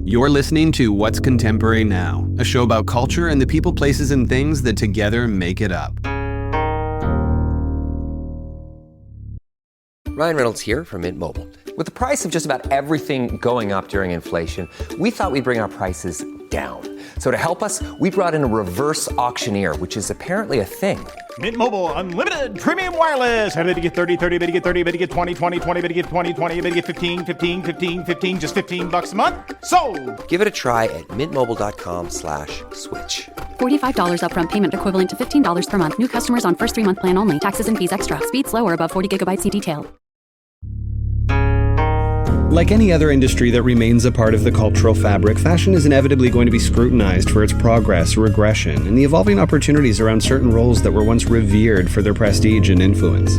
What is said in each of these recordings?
You're listening to What's Contemporary Now, a show about culture and the people, places, and things that together make it up. Ryan Reynolds here from Mint Mobile. With the price of just about everything going up during inflation, we thought we'd bring our prices down. So to help us, we brought in a reverse auctioneer, which is apparently a thing. Mint Mobile Unlimited Premium Wireless. How to get 30, 30, bit to get 30, bit to get 20, 20, 20, bit to get 20, 20, bit to get 15, 15, 15, 15, just $15 a month? Sold! Give it a try at mintmobile.com/switch. $45 upfront payment equivalent to $15 per month. New customers on first 3-month plan only. Taxes and fees extra. Speed slower above 40 gigabytes. See detail. Like any other industry that remains a part of the cultural fabric, fashion is inevitably going to be scrutinized for its progress, regression, and the evolving opportunities around certain roles that were once revered for their prestige and influence.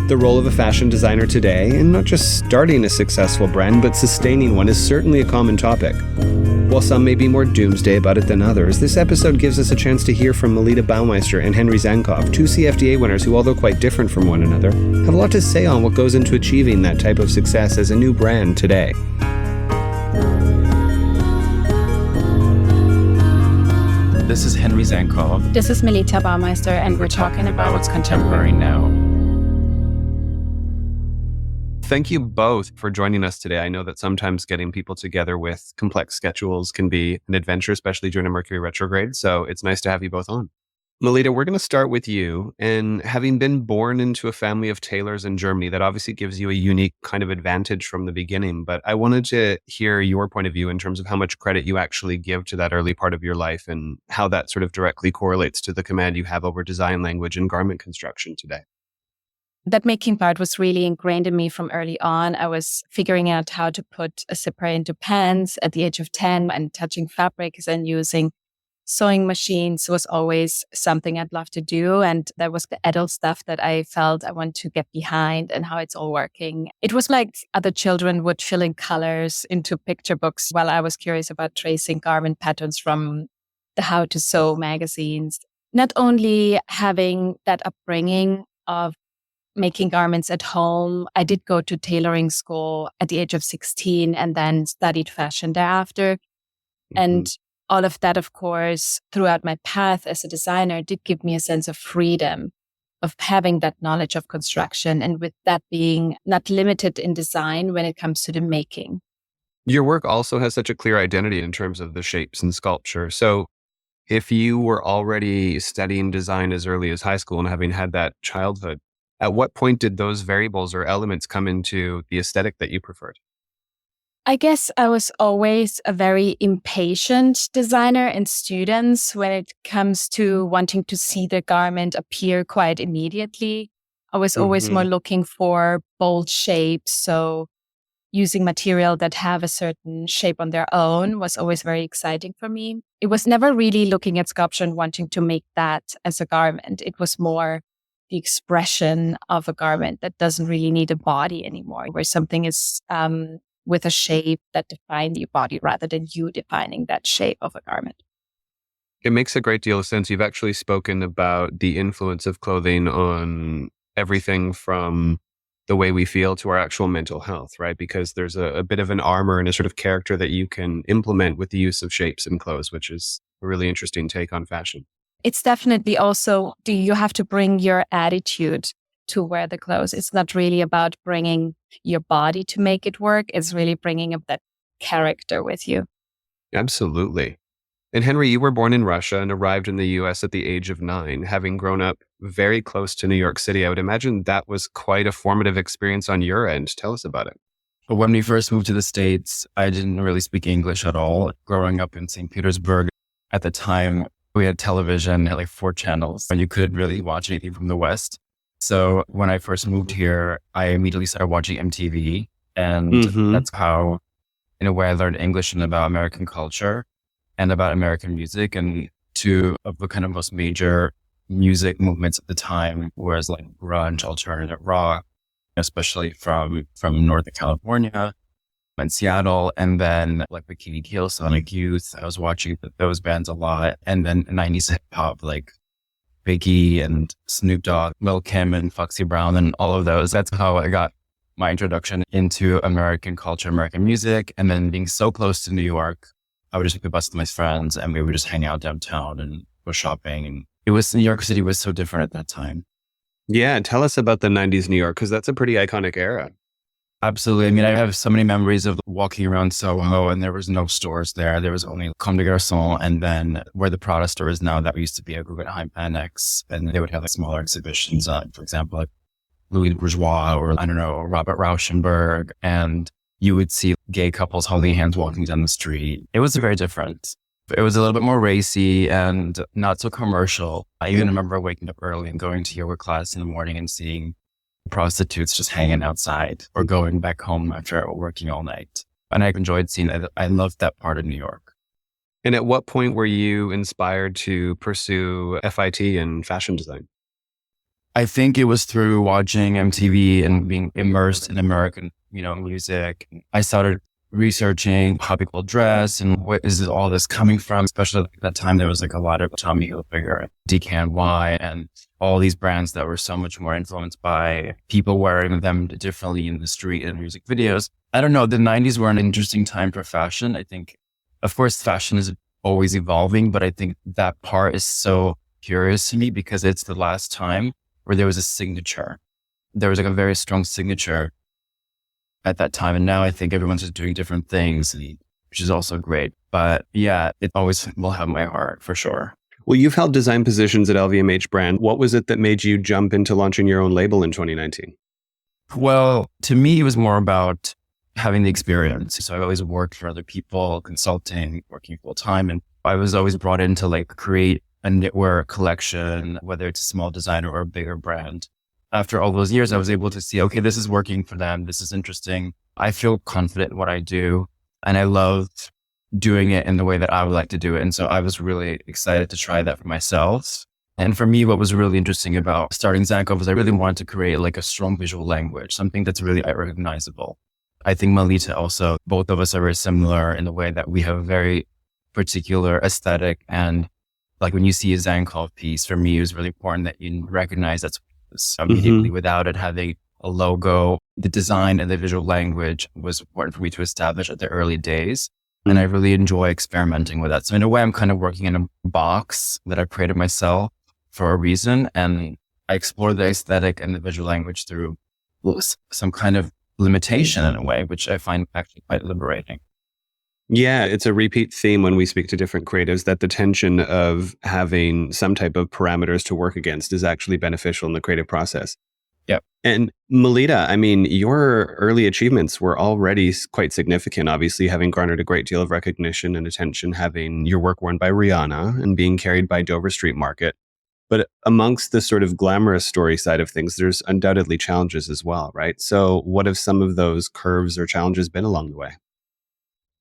The role of a fashion designer today, and not just starting a successful brand, but sustaining one, is certainly a common topic. While some may be more doomsday about it than others, this episode gives us a chance to hear from Melitta Baumeister and Henry Zankov, two CFDA winners who, although quite different from one another, have a lot to say on what goes into achieving that type of success as a new brand today. This is Henry Zankov. This is Melitta Baumeister, and we're talking about what's contemporary now. Thank you both for joining us today. I know that sometimes getting people together with complex schedules can be an adventure, especially during a Mercury retrograde. So it's nice to have you both on. Melitta, we're going to start with you. And having been born into a family of tailors in Germany, that obviously gives you a unique kind of advantage from the beginning. But I wanted to hear your point of view in terms of how much credit you actually give to that early part of your life and how that sort of directly correlates to the command you have over design language and garment construction today. That making part was really ingrained in me from early on. I was figuring out how to put a zipper into pants at the age of 10 and touching fabrics and using sewing machines was always something I'd love to do. And that was the adult stuff that I felt I want to get behind and how it's all working. It was like other children would fill in colors into picture books while I was curious about tracing garment patterns from the How to Sew magazines. Not only having that upbringing of making garments at home. I did go to tailoring school at the age of 16 and then studied fashion thereafter. Mm-hmm. And all of that, of course, throughout my path as a designer did give me a sense of freedom of having that knowledge of construction and with that being not limited in design when it comes to the making. Your work also has such a clear identity in terms of the shapes and sculpture. So if you were already studying design as early as high school and having had that childhood, at what point did those variables or elements come into the aesthetic that you preferred? I guess I was always a very impatient designer and students when it comes to wanting to see the garment appear quite immediately. I was always more looking for bold shapes. So using material that have a certain shape on their own was always very exciting for me. It was never really looking at sculpture and wanting to make that as a garment. It was more the expression of a garment that doesn't really need a body anymore, where something is with a shape that defines your body rather than you defining that shape of a garment. It makes a great deal of sense. You've actually spoken about the influence of clothing on everything from the way we feel to our actual mental health, right? Because there's a bit of an armor and a sort of character that you can implement with the use of shapes and clothes, which is a really interesting take on fashion. It's definitely also, do you have to bring your attitude to wear the clothes? It's not really about bringing your body to make it work. It's really bringing up that character with you. Absolutely. And Henry, you were born in Russia and arrived in the US at the age of 9, having grown up very close to New York City. I would imagine that was quite a formative experience on your end. Tell us about it. When we first moved to the States, I didn't really speak English at all. Growing up in St. Petersburg, at the time, we had television at like 4 channels and you couldn't really watch anything from the West. So when I first moved here, I immediately started watching MTV. And that's how, in a way, I learned English and about American culture and about American music. And 2 of the kind of most major music movements at the time was like grunge, alternative rock, especially from Northern California and Seattle, and then like Bikini Kill, Sonic Youth. I was watching those bands a lot. And then 90s hip hop, like Biggie and Snoop Dogg, Lil Kim and Foxy Brown and all of those. That's how I got my introduction into American culture, American music. And then being so close to New York, I would just take the bus with my friends and we would just hang out downtown and go shopping. And New York City was so different at that time. Yeah, tell us about the 90s New York, because that's a pretty iconic era. Absolutely. I mean, I have so many memories of walking around Soho and there was no stores there. There was only Comme des Garçons, and then where the Prada store is now, that used to be a Guggenheim Annex. And they would have like smaller exhibitions, for example, like Louis Bourgeois or I don't know, Robert Rauschenberg. And you would see gay couples holding hands walking down the street. It was very different. It was a little bit more racy and not so commercial. I even remember waking up early and going to yoga class in the morning and seeing prostitutes just hanging outside or going back home after working all night. And I enjoyed seeing that. I loved that part of New York. And at what point were you inspired to pursue FIT and fashion design? I think it was through watching MTV and being immersed in American, music. I started researching how people dress and what is all this coming from, especially at that time. There was like a lot of Tommy Hilfiger, DKNY, and all these brands that were so much more influenced by people wearing them differently in the street and music videos. I don't know. The 90s were an interesting time for fashion. I think, of course, fashion is always evolving, but I think that part is so curious to me because it's the last time where there was a signature. There was like a very strong signature at that time. And now I think everyone's just doing different things, which is also great. But yeah, it always will have my heart for sure. Well, you've held design positions at LVMH brand. What was it that made you jump into launching your own label in 2019? Well, to me, it was more about having the experience. So I always worked for other people, consulting, working full time. And I was always brought in to like create a knitwear collection, whether it's a small designer or a bigger brand. After all those years, I was able to see, okay, this is working for them. This is interesting. I feel confident in what I do. And I love doing it in the way that I would like to do it. And so I was really excited to try that for myself. And for me, what was really interesting about starting Zankov was I really wanted to create like a strong visual language, something that's really recognizable. I think Melitta also, both of us are very similar in the way that we have a very particular aesthetic. And like when you see a Zankov piece, for me, it was really important that you recognize that's immediately without it having a logo. The design and the visual language was important for me to establish at the early days. And I really enjoy experimenting with that. So in a way, I'm kind of working in a box that I created myself for a reason. And I explore the aesthetic and the visual language through some kind of limitation in a way, which I find actually quite liberating. Yeah, it's a repeat theme when we speak to different creatives that the tension of having some type of parameters to work against is actually beneficial in the creative process. Yep. And Melitta, I mean, your early achievements were already quite significant, obviously having garnered a great deal of recognition and attention, having your work worn by Rihanna and being carried by Dover Street Market. But amongst the sort of glamorous story side of things, there's undoubtedly challenges as well, right? So what have some of those curves or challenges been along the way?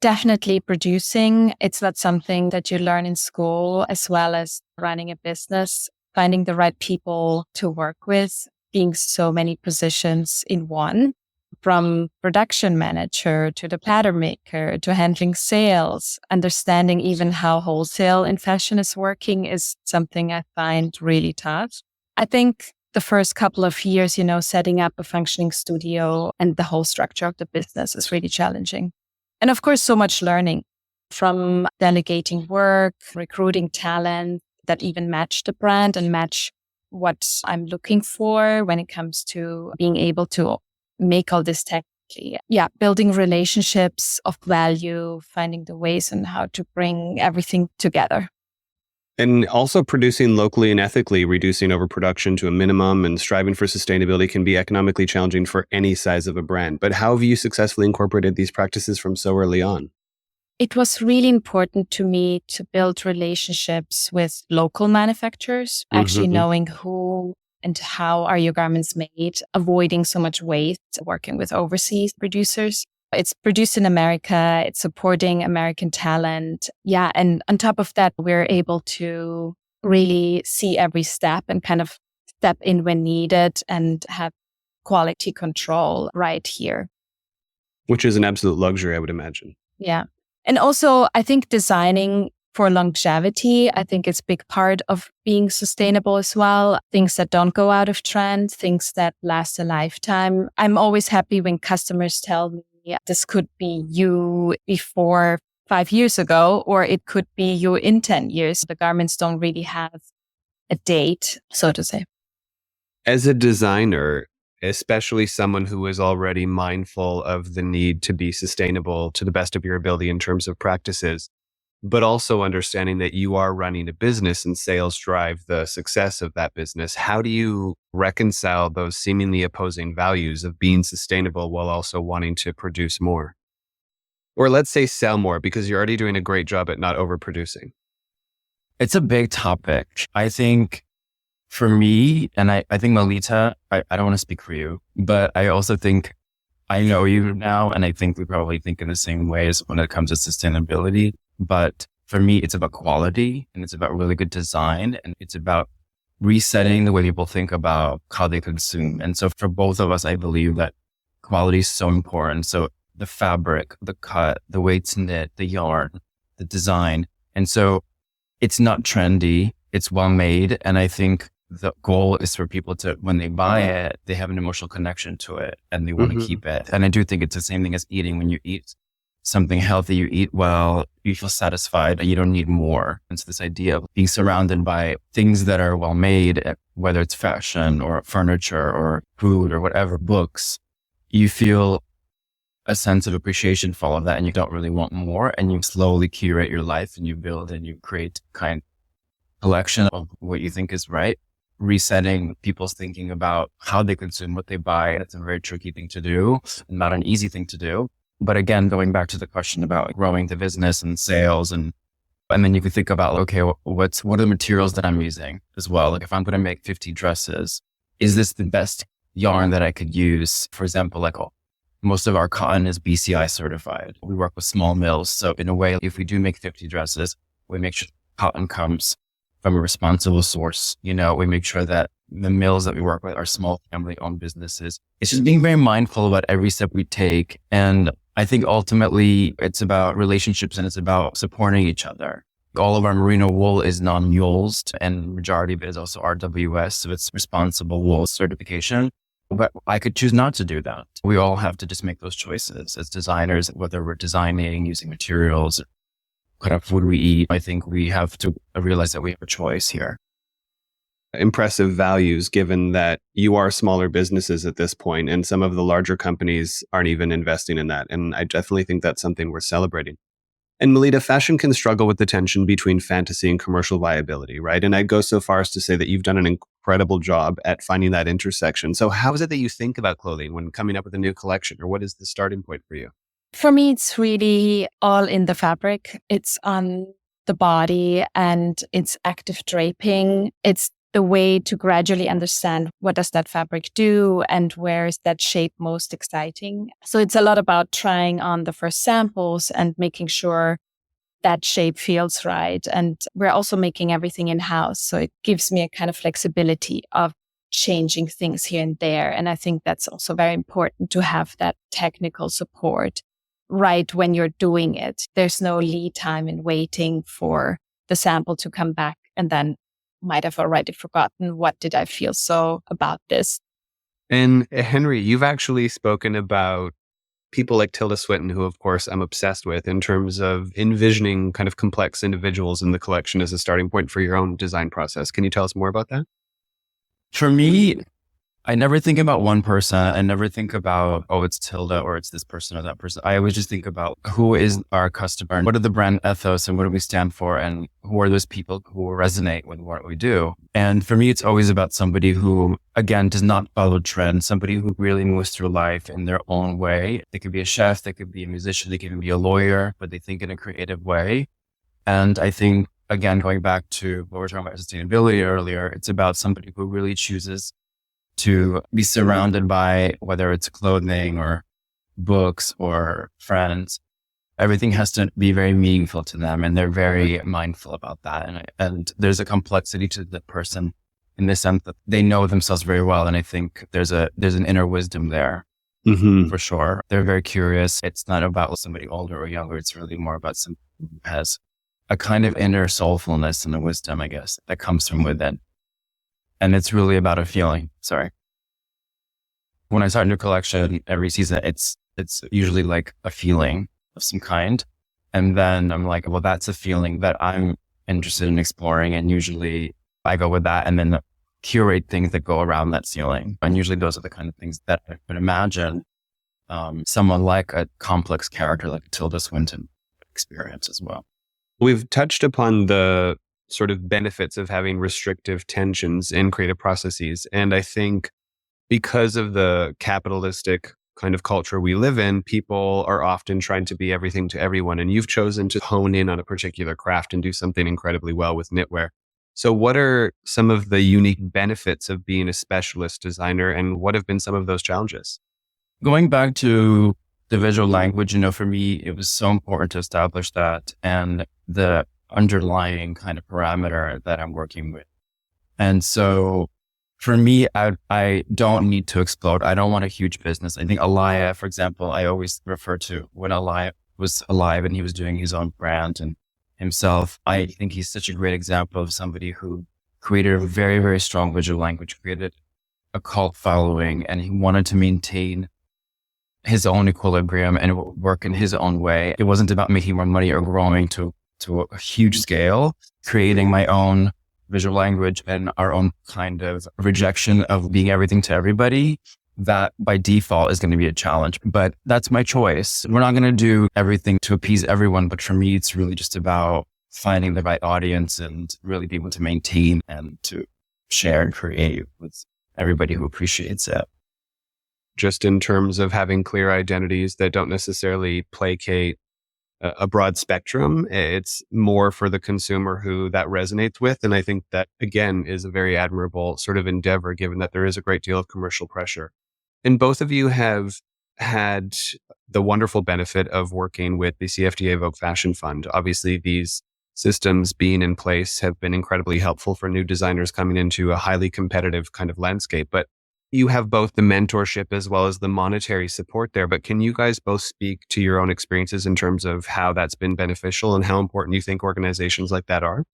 Definitely producing. It's not something that you learn in school, as well as running a business, finding the right people to work with, being so many positions in one, from production manager to the pattern maker to handling sales, understanding even how wholesale in fashion is working is something I find really tough. I think the first couple of years, setting up a functioning studio and the whole structure of the business is really challenging. And of course, so much learning from delegating work, recruiting talent that even match the brand and match what I'm looking for when it comes to being able to make all this technically. Yeah, building relationships of value, finding the ways on how to bring everything together. And also producing locally and ethically, reducing overproduction to a minimum and striving for sustainability can be economically challenging for any size of a brand. But how have you successfully incorporated these practices from so early on? It was really important to me to build relationships with local manufacturers, actually knowing who and how are your garments made, avoiding so much waste, working with overseas producers. It's produced in America. It's supporting American talent. Yeah. And on top of that, we're able to really see every step and kind of step in when needed and have quality control right here. Which is an absolute luxury, I would imagine. Yeah. And also, I think designing for longevity. I think it's a big part of being sustainable as well. Things that don't go out of trend, things that last a lifetime. I'm always happy when customers tell me this could be you before 5 years ago, or it could be you in 10 years. The garments don't really have a date, so to say. As a designer, especially someone who is already mindful of the need to be sustainable to the best of your ability in terms of practices, but also understanding that you are running a business and sales drive the success of that business, how do you reconcile those seemingly opposing values of being sustainable while also wanting to produce more? Or let's say sell more, because you're already doing a great job at not overproducing. It's a big topic. I think for me, and I think Melitta, I don't want to speak for you, but I also think I know you now, and I think we probably think in the same ways when it comes to sustainability. But for me, it's about quality, and it's about really good design, and it's about resetting the way people think about how they consume. And so for both of us, I believe that quality is so important. So the fabric, the cut, the way it's knit, the yarn, the design. And so it's not trendy, it's well made. And I think the goal is for people to, when they buy it, they have an emotional connection to it and they want to keep it. And I do think it's the same thing as eating. When you eat something healthy, you eat well, you feel satisfied and you don't need more. And so this idea of being surrounded by things that are well made, whether it's fashion or furniture or food or whatever, books, you feel a sense of appreciation for all of that and you don't really want more, and you slowly curate your life and you build and you create kind of collection of what you think is right, resetting people's thinking about how they consume, what they buy. It's a very tricky thing to do, not an easy thing to do. But again, going back to the question about growing the business and sales, and then you could think about, okay, what are the materials that I'm using as well? Like if I'm going to make 50 dresses, is this the best yarn that I could use? For example, like most of our cotton is BCI certified. We work with small mills. So in a way, if we do make 50 dresses, we make sure cotton comes from a responsible source. We make sure that the mills that we work with are small family-owned businesses. It's just being very mindful about every step we take. And I think ultimately it's about relationships and it's about supporting each other. All of our merino wool is non-mulesed, and majority of it is also RWS. So it's responsible wool certification. But I could choose not to do that. We all have to just make those choices as designers, whether we're designing, using materials, what kind of food we eat. I think we have to realize that we have a choice here. Impressive values, given that you are smaller businesses at this point, and some of the larger companies aren't even investing in that. And I definitely think that's something worth celebrating. And Melitta, fashion can struggle with the tension between fantasy and commercial viability, right? And I'd go so far as to say that you've done an incredible job at finding that intersection. So how is it that you think about clothing when coming up with a new collection, or what is the starting point for you? For me, it's really all in the fabric. It's on the body and it's active draping. It's the way to gradually understand what does that fabric do and where is that shape most exciting. So it's a lot about trying on the first samples and making sure that shape feels right. And we're also making everything in-house. So it gives me a kind of flexibility of changing things here and there. And I think that's also very important to have that technical support right when you're doing it. There's no lead time in waiting for the sample to come back and then might have already forgotten what did I feel so about this. And Henry, you've actually spoken about people like Tilda Swinton, who of course I'm obsessed with, in terms of envisioning kind of complex individuals in the collection as a starting point for your own design process. Can you tell us more about that? For me, I never think about one person. I never think about, oh, it's Tilda or it's this person or that person. I always just think about who is our customer and what are the brand ethos and what do we stand for and who are those people who resonate with what we do. And for me, it's always about somebody who, again, does not follow trends, somebody who really moves through life in their own way. They could be a chef, they could be a musician, they could be a lawyer, but they think in a creative way. And I think, again, going back to what we were talking about sustainability earlier, it's about somebody who really chooses to be surrounded by, whether it's clothing or books or friends, everything has to be very meaningful to them. And they're very mindful about that. And there's a complexity to the person in the sense that they know themselves very well. And I think there's an inner wisdom there for sure. They're very curious. It's not about somebody older or younger. It's really more about somebody who has a kind of inner soulfulness and a wisdom, I guess, that comes from within. And it's really about a feeling. Sorry. When I start a new collection every season, it's usually like a feeling of some kind. And then I'm like, well, that's a feeling that I'm interested in exploring. And usually I go with that and then curate things that go around that feeling. And usually those are the kind of things that I could imagine someone like a complex character like Tilda Swinton experience as well. We've touched upon the sort of benefits of having restrictive tensions in creative processes. And I think because of the capitalistic kind of culture we live in, people are often trying to be everything to everyone. And you've chosen to hone in on a particular craft and do something incredibly well with knitwear. So what are some of the unique benefits of being a specialist designer, and what have been some of those challenges? Going back to the visual language, for me, it was so important to establish that and the underlying kind of parameter that I'm working with. And so for me, I don't need to explode. I don't want a huge business. I think Alaya, for example, I always refer to when Alaya was alive and he was doing his own brand and himself. I think he's such a great example of somebody who created a very, very strong visual language, created a cult following, and he wanted to maintain his own equilibrium and work in his own way. It wasn't about making more money or growing to a huge scale, creating my own visual language and our own kind of rejection of being everything to everybody. That by default is going to be a challenge, but that's my choice. We're not going to do everything to appease everyone, but for me, it's really just about finding the right audience and really be able to maintain and to share and create with everybody who appreciates it. Just in terms of having clear identities that don't necessarily placate a broad spectrum, it's more for the consumer who that resonates with. And I think that, again, is a very admirable sort of endeavor, given that there is a great deal of commercial pressure. And both of you have had the wonderful benefit of working with the CFDA Vogue Fashion Fund. Obviously, these systems being in place have been incredibly helpful for new designers coming into a highly competitive kind of landscape. But you have both the mentorship as well as the monetary support there. But can you guys both speak to your own experiences in terms of how that's been beneficial and how important you think organizations like that are?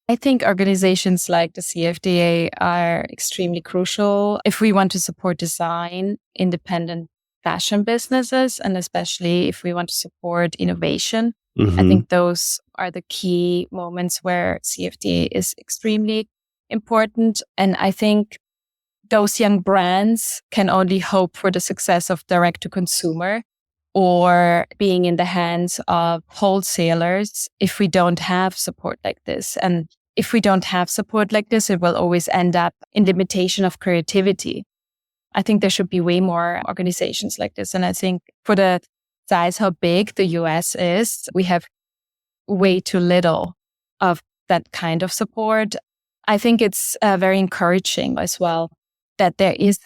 I think organizations like the CFDA are extremely crucial if we want to support design, independent fashion businesses, and especially if we want to support innovation. Mm-hmm. I think those are the key moments where CFDA is extremely important. And I think those young brands can only hope for the success of direct to consumer or being in the hands of wholesalers if we don't have support like this. And if we don't have support like this, it will always end up in limitation of creativity. I think there should be way more organizations like this. And I think for the size how big the US is, we have way too little of that kind of support. I think it's very encouraging as well that there is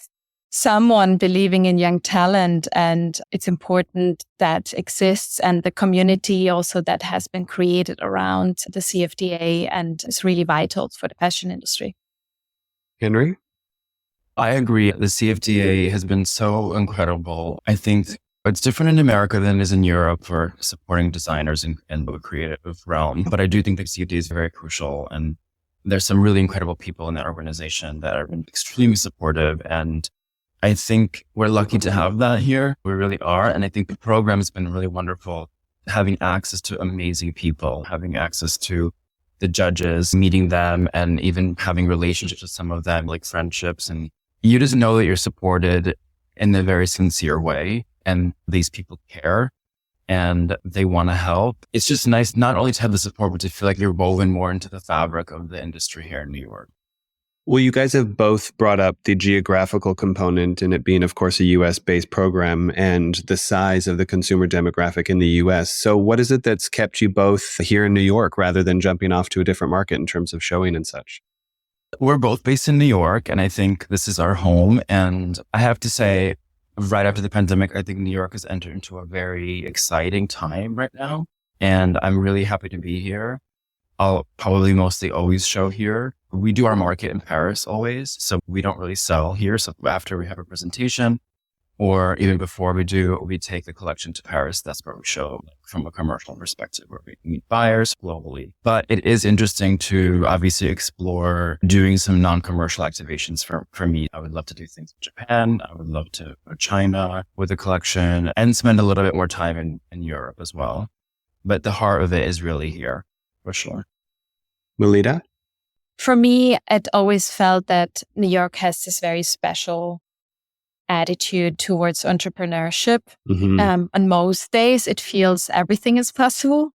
someone believing in young talent, and it's important that exists, and the community also that has been created around the CFDA and is really vital for the fashion industry. Henry? I agree. The CFDA has been so incredible. I think it's different in America than it is in Europe for supporting designers in the creative realm. But I do think the CFDA is very crucial. And there's some really incredible people in that organization that are extremely supportive. And I think we're lucky to have that here. We really are. And I think the program has been really wonderful, having access to amazing people, having access to the judges, meeting them, and even having relationships with some of them, like friendships. And you just know that you're supported in a very sincere way. And these people care and they want to help. It's just nice not only to have the support, but to feel like you're woven more into the fabric of the industry here in New York. Well, you guys have both brought up the geographical component, and it being, of course, a US-based program, and the size of the consumer demographic in the US. So what is it that's kept you both here in New York rather than jumping off to a different market in terms of showing and such? We're both based in New York, and I think this is our home. And I have to say, right after the pandemic, I think New York has entered into a very exciting time right now. And I'm really happy to be here. I'll probably mostly always show here. We do our market in Paris always, so we don't really sell here. So after we have a presentation, Or even before we take the collection to Paris. That's where we show from a commercial perspective, where we meet buyers globally. But it is interesting to obviously explore doing some non-commercial activations for me. I would love to do things in Japan. I would love to go to China with the collection and spend a little bit more time in Europe as well. But the heart of it is really here, for sure. Melitta? For me, it always felt that New York has this very special attitude towards entrepreneurship. On most days, it feels everything is possible.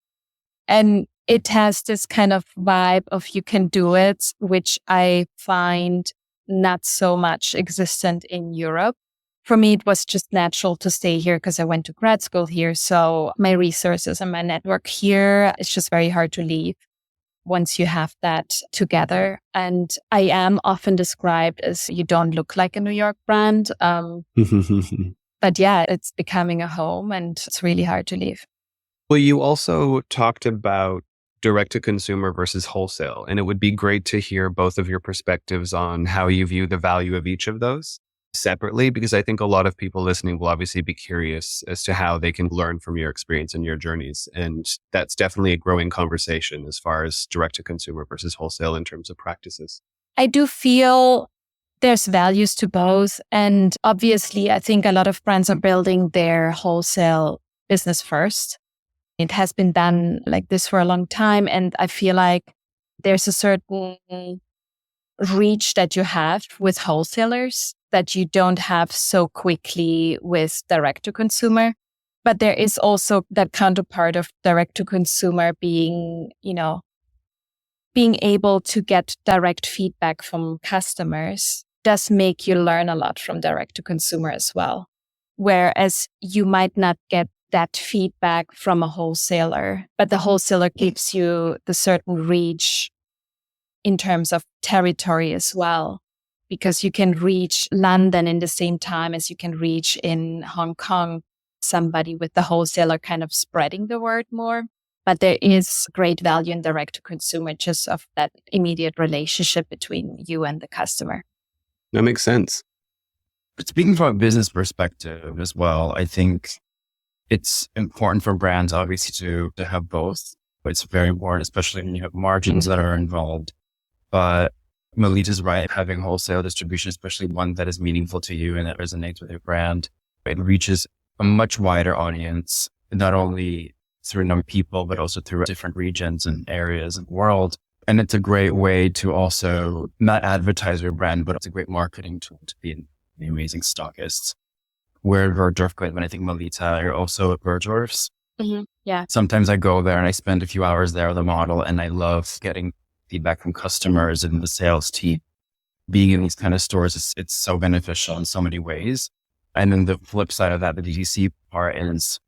And it has this kind of vibe of you can do it, which I find not so much existent in Europe. For me, it was just natural to stay here because I went to grad school here. So my resources and my network here, it's just very hard to leave once you have that together. And I am often described as you don't look like a New York brand. But yeah, it's becoming a home and it's really hard to leave. Well, you also talked about direct-to-consumer versus wholesale, and it would be great to hear both of your perspectives on how you view the value of each of those separately, because I think a lot of people listening will obviously be curious as to how they can learn from your experience and your journeys. And that's definitely a growing conversation as far as direct-to-consumer versus wholesale in terms of practices. I do feel there's values to both. And obviously, I think a lot of brands are building their wholesale business first. It has been done like this for a long time. And I feel like there's a certain reach that you have with wholesalers that you don't have so quickly with direct to consumer. But there is also that counterpart of direct to consumer being, being able to get direct feedback from customers does make you learn a lot from direct to consumer as well. Whereas you might not get that feedback from a wholesaler, but the wholesaler gives you the certain reach in terms of territory as well, because you can reach London in the same time as you can reach in Hong Kong, somebody with the wholesaler kind of spreading the word more. But there is great value in direct to consumer, just of that immediate relationship between you and the customer. That makes sense. But speaking from a business perspective as well, I think it's important for brands, obviously, to have both. But it's very important, especially when you have margins that are involved. But Melitta's right, having wholesale distribution, especially one that is meaningful to you and that resonates with your brand, it reaches a much wider audience, not only through a number of people, but also through different regions and areas of the world. And it's a great way to also not advertise your brand, but it's a great marketing tool to be an amazing stockist. Where Bergdorf, when I think Melitta, you're also at Bergdorf's. Mm-hmm. Yeah. Sometimes I go there and I spend a few hours there with a model, and I love getting feedback from customers and the sales team. Being in these kind of stores, it's so beneficial in so many ways. And then the flip side of that, the DTC part is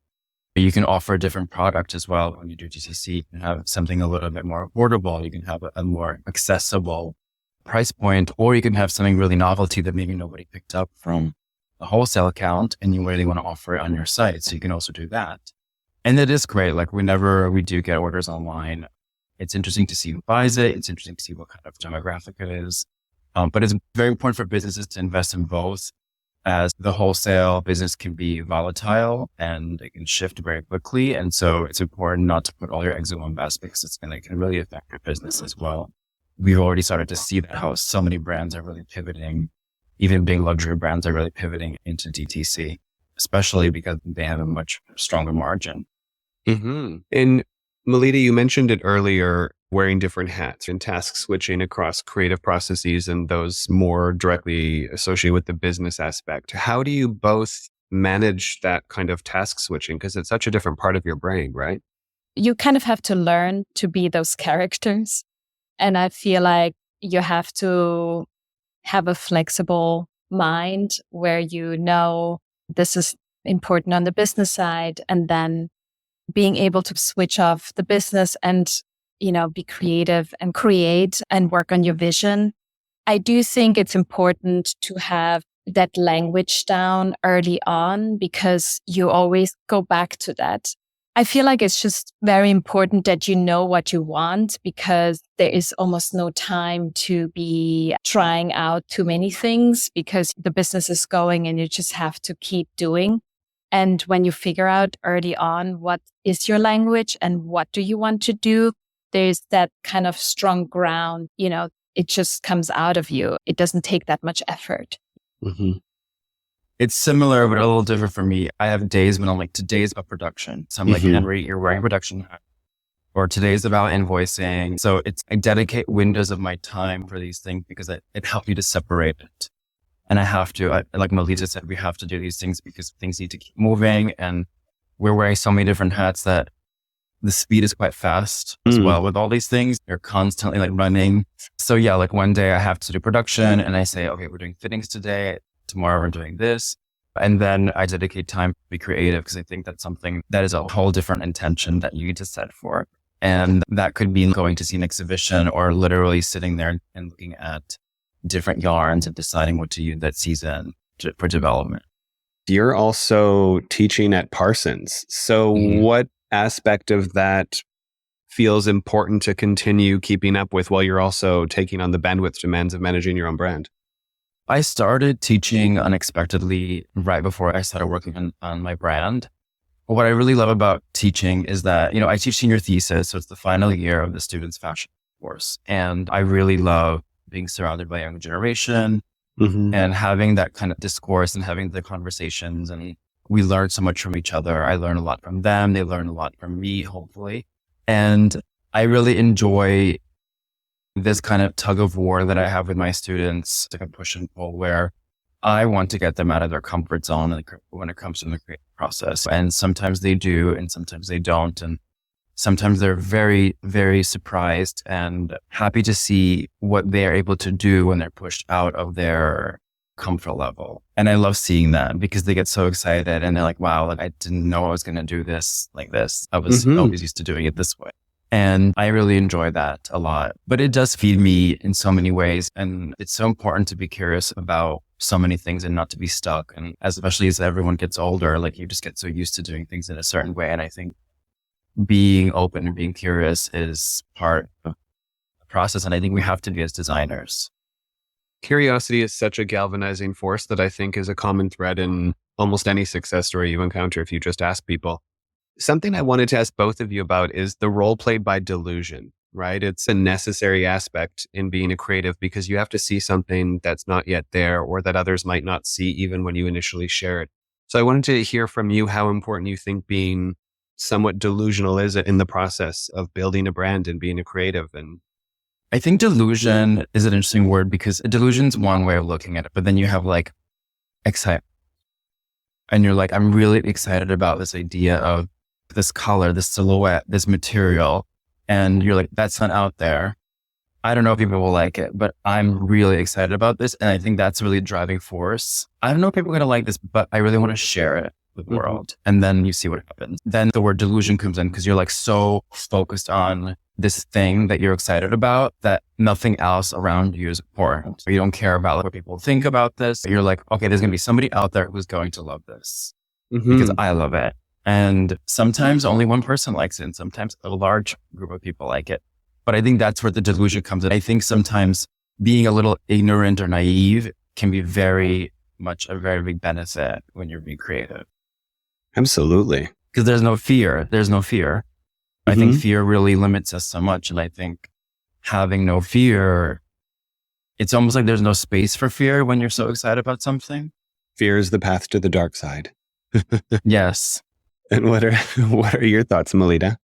you can offer a different product as well. When you do DTC, you can have something a little bit more affordable. You can have a more accessible price point, or you can have something really novelty that maybe nobody picked up from a wholesale account and you really want to offer it on your site. So you can also do that. And it is great. Like whenever we do get orders online, it's interesting to see who buys it. It's interesting to see what kind of demographic it is. But it's very important for businesses to invest in both, as the wholesale business can be volatile and it can shift very quickly. And so it's important not to put all your eggs in one basket, because it can really affect your business as well. We've already started to see that, how so many brands are really pivoting. Even big luxury brands are really pivoting into DTC, especially because they have a much stronger margin. Mm-hmm. And Melitta, you mentioned it earlier, wearing different hats and task switching across creative processes and those more directly associated with the business aspect. How do you both manage that kind of task switching? Because it's such a different part of your brain, right? You kind of have to learn to be those characters. And I feel like you have to have a flexible mind where you know this is important on the business side, and then being able to switch off the business and, be creative and create and work on your vision. I do think it's important to have that language down early on, because you always go back to that. I feel like it's just very important that you know what you want, because there is almost no time to be trying out too many things because the business is going and you just have to keep doing. And when you figure out early on what is your language and what do you want to do, there's that kind of strong ground, it just comes out of you. It doesn't take that much effort. Mm-hmm. It's similar, but a little different for me. I have days when I'm like, today's about production. So I'm like, Henry, you're wearing a production hat. Or today's about invoicing. So I dedicate windows of my time for these things because it helps me to separate it. And I have to, like Melitta said, we have to do these things because things need to keep moving. And we're wearing so many different hats that the speed is quite fast as well with all these things. You're constantly like running. So yeah, like one day I have to do production and I say, okay, we're doing fittings today. Tomorrow we're doing this. And then I dedicate time to be creative because I think that's something that is a whole different intention that you need to set for. And that could be going to see an exhibition or literally sitting there and looking at different yarns and deciding what to use that season for development. You're also teaching at Parsons. So what aspect of that feels important to continue keeping up with while you're also taking on the bandwidth demands of managing your own brand? I started teaching unexpectedly right before I started working on my brand. What I really love about teaching is that, I teach senior thesis, so it's the final year of the student's fashion course. And I really love being surrounded by a young generation and having that kind of discourse and having the conversations. And we learn so much from each other. I learn a lot from them. They learn a lot from me, hopefully. And I really enjoy this kind of tug of war that I have with my students, like a push and pull, where I want to get them out of their comfort zone when it comes to the creative process. And sometimes they do, and sometimes they don't. And sometimes they're very, very surprised and happy to see what they're able to do when they're pushed out of their comfort level. And I love seeing that because they get so excited and they're like, wow, I didn't know I was going to do this like this. I was always used to doing it this way. And I really enjoy that a lot. But it does feed me in so many ways. And it's so important to be curious about so many things and not to be stuck. And especially as everyone gets older, like you just get so used to doing things in a certain way. And I think being open and being curious is part of the process. And I think we have to be as designers. Curiosity is such a galvanizing force that I think is a common thread in almost any success story you encounter if you just ask people. Something I wanted to ask both of you about is the role played by delusion, right? It's a necessary aspect in being a creative because you have to see something that's not yet there or that others might not see even when you initially share it. So I wanted to hear from you how important you think being somewhat delusional is in the process of building a brand and being a creative. And I think delusion is an interesting word because delusion is one way of looking at it, but then you have like excitement. And you're like, I'm really excited about this idea of this color, this silhouette, this material. And you're like, that's not out there. I don't know if people will like it, but I'm really excited about this. And I think that's really a driving force. I don't know if people are going to like this, but I really want to share it with the world. And then you see what happens. Then the word delusion comes in because you're like so focused on this thing that you're excited about that nothing else around you is important. You don't care about like, what people think about this. You're like, okay, there's going to be somebody out there who's going to love this because I love it. And sometimes only one person likes it and sometimes a large group of people like it. But I think that's where the delusion comes in. I think sometimes being a little ignorant or naive can be very much a very big benefit when you're being creative. Absolutely. Because there's no fear. I think fear really limits us so much. And I think having no fear, it's almost like there's no space for fear when you're so excited about something. Fear is the path to the dark side. Yes. And what are your thoughts, Melitta?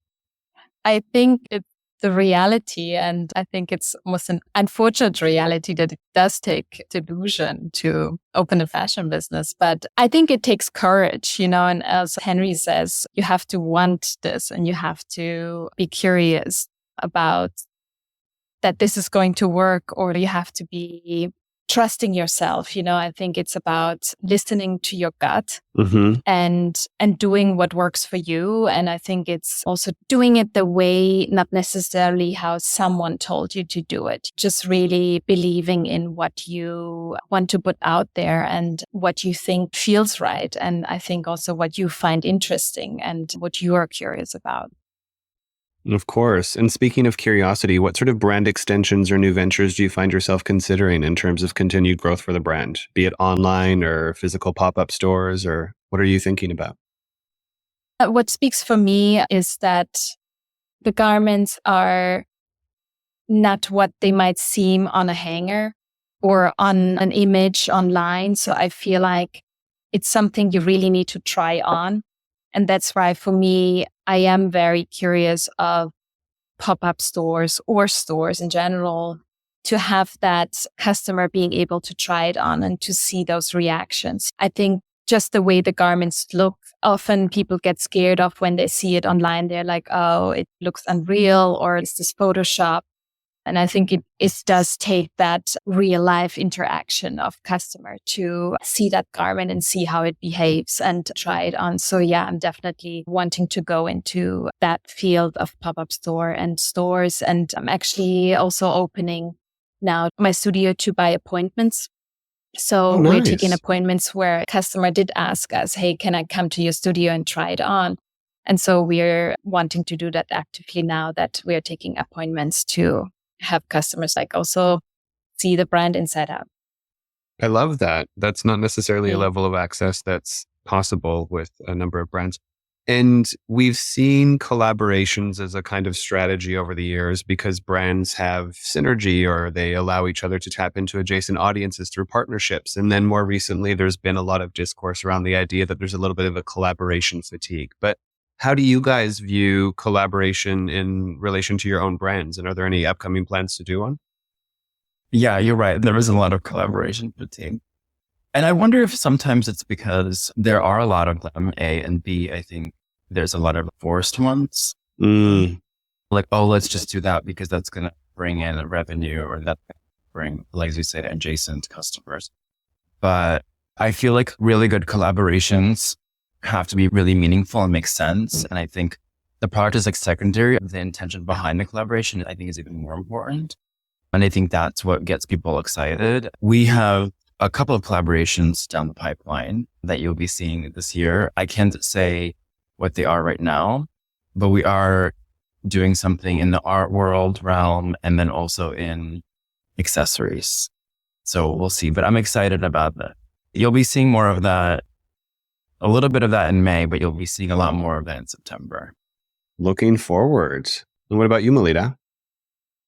I think it's the reality, and I think it's almost an unfortunate reality that it does take delusion to open a fashion business. But I think it takes courage, and as Henry says, you have to want this and you have to be curious about that this is going to work, or you have to be trusting yourself. I think it's about listening to your gut Mm-hmm. and doing what works for you. And I think it's also doing it the way, not necessarily how someone told you to do it, just really believing in what you want to put out there and what you think feels right. And I think also what you find interesting and what you are curious about. Of course. And speaking of curiosity, what sort of brand extensions or new ventures do you find yourself considering in terms of continued growth for the brand, be it online or physical pop-up stores, or what are you thinking about? What speaks for me is that the garments are not what they might seem on a hanger or on an image online. So I feel like it's something you really need to try on. And that's why for me, I am very curious of pop-up stores or stores in general to have that customer being able to try it on and to see those reactions. I think just the way the garments look, often people get scared of when they see it online. They're like, oh, it looks unreal, or is this Photoshop? And I think it does take that real life interaction of customer to see that garment and see how it behaves and try it on. So yeah, I'm definitely wanting to go into that field of pop-up store and stores. And I'm actually also opening now my studio to buy appointments. So we're taking appointments where a customer did ask us, hey, can I come to your studio and try it on? And so we're wanting to do that actively now that we're taking appointments to have customers like also see the brand inside out. I love that. That's not necessarily a level of access that's possible with a number of brands. And we've seen collaborations as a kind of strategy over the years because brands have synergy or they allow each other to tap into adjacent audiences through partnerships. And then more recently, there's been a lot of discourse around the idea that there's a little bit of a collaboration fatigue. But how do you guys view collaboration in relation to your own brands? And are there any upcoming plans to do one? Yeah, you're right. There is a lot of collaboration fatigue. And I wonder if sometimes it's because there are a lot of them, A, and B, I think there's a lot of forced ones. Like, oh, let's just do that because that's going to bring in revenue or that bring, like you said, adjacent customers. But I feel like really good collaborations have to be really meaningful and make sense. And I think the product is like secondary. The intention behind the collaboration, I think, is even more important. And I think that's what gets people excited. We have a couple of collaborations down the pipeline that you'll be seeing this year. I can't say what they are right now, but we are doing something in the art world realm and then also in accessories. So we'll see, but I'm excited about that. You'll be seeing more of that, a little bit of that in May, but you'll be seeing a lot more of that in September. Looking forward. And what about you, Melitta?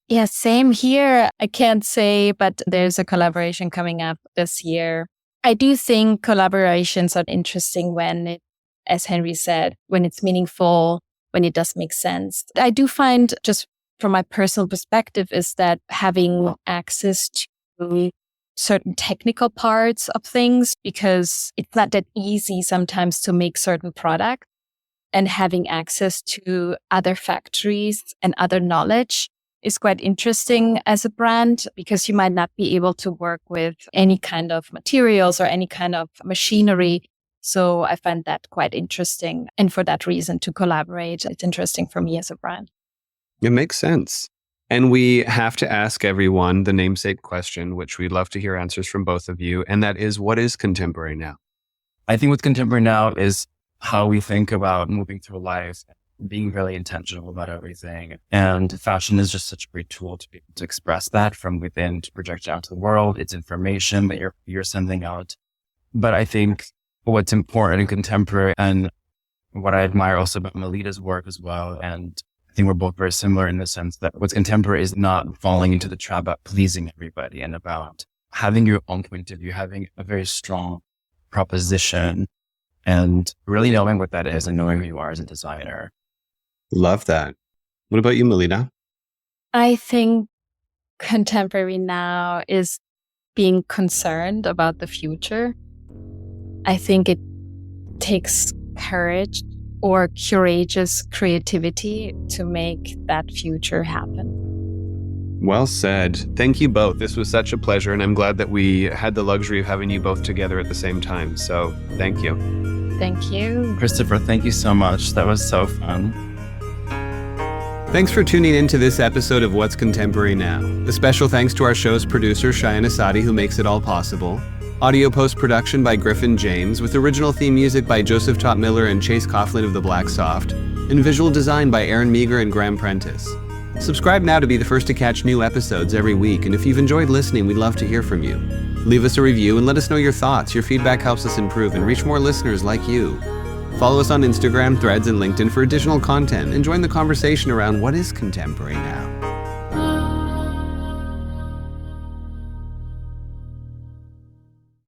Yeah, same here. I can't say, but there's a collaboration coming up this year. I do think collaborations are interesting when it, as Henry said, when it's meaningful, when it does make sense. I do find, just from my personal perspective, is that having access to certain technical parts of things, because it's not that easy sometimes to make certain products, and having access to other factories and other knowledge is quite interesting as a brand, because you might not be able to work with any kind of materials or any kind of machinery. So I find that quite interesting. And for that reason, to collaborate, it's interesting for me as a brand. It makes sense. And we have to ask everyone the namesake question, which we'd love to hear answers from both of you. And that is, what is contemporary now? I think what's contemporary now is how we think about moving through life, being really intentional about everything. And fashion is just such a great tool to be able to express that from within, to project out to the world. It's information that you're sending out. But I think what's important in contemporary, and what I admire also about Melitta's work as well, and I think we're both very similar in the sense that what's contemporary is not falling into the trap about pleasing everybody and about having your own point of view, having a very strong proposition and really knowing what that is and knowing who you are as a designer. Love that. What about you, Melitta? I think contemporary now is being concerned about the future. I think it takes courage or courageous creativity to make that future happen. Well said. Thank you both. This was such a pleasure, and I'm glad that we had the luxury of having you both together at the same time. So thank you. Thank you. Christopher, thank you so much. That was so fun. Thanks for tuning in to this episode of What's Contemporary Now. A special thanks to our show's producer, Cheyenne Asadi, who makes it all possible. Audio post-production by Griffin James, with original theme music by Joseph Top Miller and Chase Coughlin of the Black Soft, and visual design by Aaron Meager and Graham Prentice. Subscribe now to be the first to catch new episodes every week, and if you've enjoyed listening, we'd love to hear from you. Leave us a review and let us know your thoughts. Your feedback helps us improve and reach more listeners like you. Follow us on Instagram, Threads, and LinkedIn for additional content, and join the conversation around what is contemporary now.